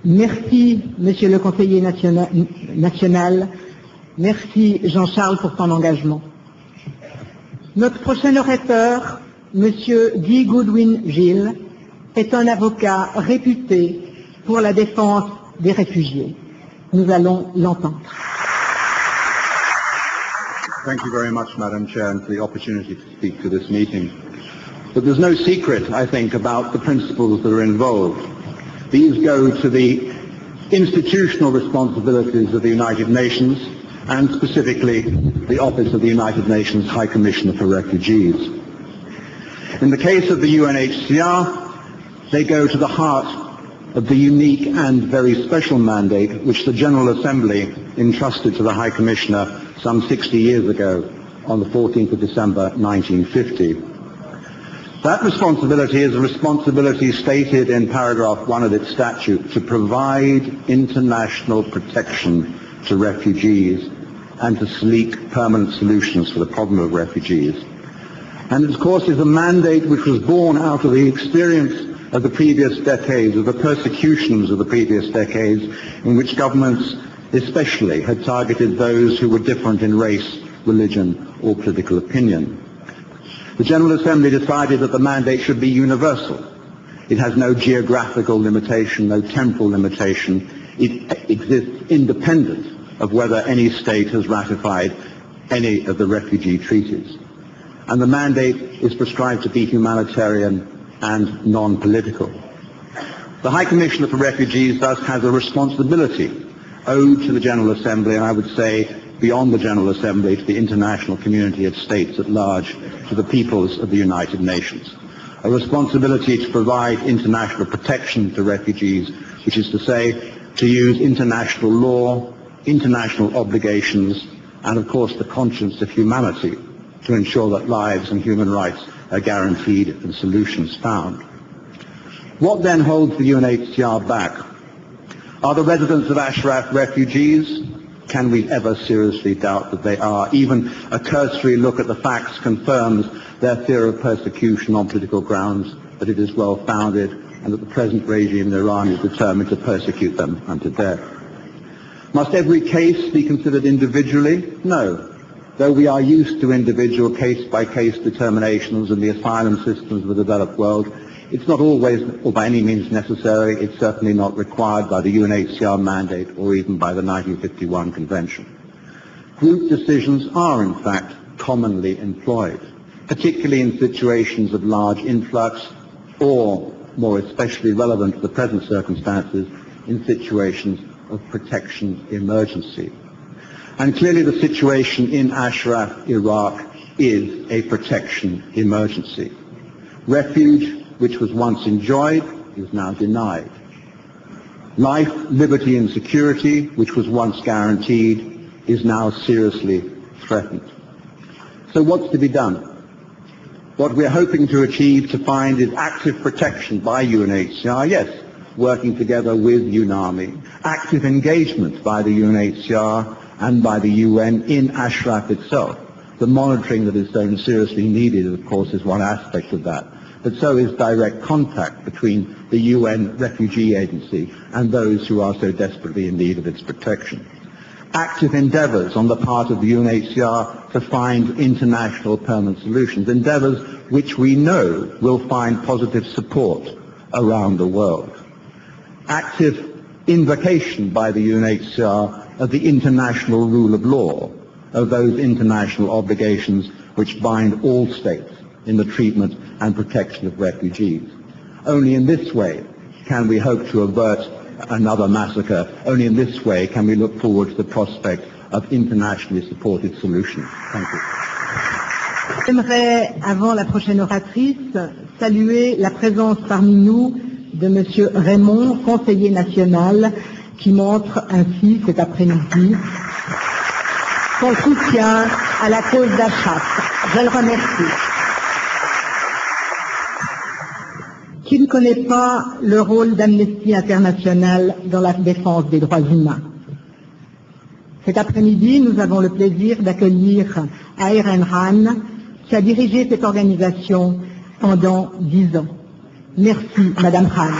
Merci, Monsieur le Conseiller national. Merci, Jean-Charles, pour ton engagement. Notre prochain orateur, Monsieur Godين Gilles, est un avocat réputé pour la défense des réfugiés. Nous allons l'entendre. Thank you very much, Madam Chair, and for the opportunity to speak to this meeting. But there's no secret, I think, about the principles that are involved. These go to the institutional responsibilities of the United Nations and specifically the Office of the United Nations High Commissioner for Refugees. In the case of the UNHCR, they go to the heart of the unique and very special mandate which the General Assembly entrusted to the High Commissioner some 60 years ago on the 14th of December 1950. That responsibility is a responsibility stated in paragraph 1 of its statute to provide international protection to refugees and to seek permanent solutions for the problem of refugees. And it, of course, is a mandate which was born out of the experience of the previous decades, of the persecutions of the previous decades, in which governments especially had targeted those who were different in race, religion, or political opinion. The General Assembly decided that the mandate should be universal. It has no geographical limitation, no temporal limitation. It exists independent of whether any state has ratified any of the refugee treaties. And the mandate is prescribed to be humanitarian and non-political. The High Commissioner for Refugees thus has a responsibility owed to the General Assembly, and I would say beyond the General Assembly, to the international community of states at large, to the peoples of the United Nations. A responsibility to provide international protection to refugees, which is to say, to use international law, international obligations, and of course the conscience of humanity to ensure that lives and human rights are guaranteed and solutions found. What then holds the UNHCR back? Are the residents of Ashraf refugees? Can we ever seriously doubt that they are? Even a cursory look at the facts confirms their fear of persecution on political grounds, that it is well founded, and that the present regime in Iran is determined to persecute them unto death. Must every case be considered individually? No. Though we are used to individual case-by-case determinations in the asylum systems of the developed world, it's not always or by any means necessary. It's certainly not required by the UNHCR mandate or even by the 1951 Convention. Group decisions are, in fact, commonly employed, particularly in situations of large influx or, more especially relevant to the present circumstances, in situations of protection emergency. And clearly the situation in Ashraf, Iraq, is a protection emergency. Refuge, which was once enjoyed, is now denied. Life, liberty and security, which was once guaranteed, is now seriously threatened. So what's to be done? What we're hoping to achieve, to find, is active protection by UNHCR, yes, working together with UNAMI, active engagement by the UNHCR and by the UN in Ashraf itself. The monitoring that is so seriously needed, of course, is one aspect of that. But so is direct contact between the UN Refugee Agency and those who are so desperately in need of its protection. Active endeavours on the part of the UNHCR to find international permanent solutions, endeavours which we know will find positive support around the world. Active invocation by the UNHCR of the international rule of law, of those international obligations which bind all states in the treatment and protection of refugees. Only in this way can we hope to avert another massacre. Only in this way can we look forward to the prospect of internationally supported solutions. Thank you. J'aimerais, avant la prochaine oratrice, saluer la présence parmi nous de Monsieur Raymond, conseiller national, qui montre ainsi cet après-midi son soutien à la cause d'Ashraf. Je le remercie. Qui ne connaît pas le rôle d'Amnesty International dans la défense des droits humains? Cet après-midi, nous avons le plaisir d'accueillir Ayren Han, qui a dirigé cette organisation pendant 10 ans. Merci, Madame Han.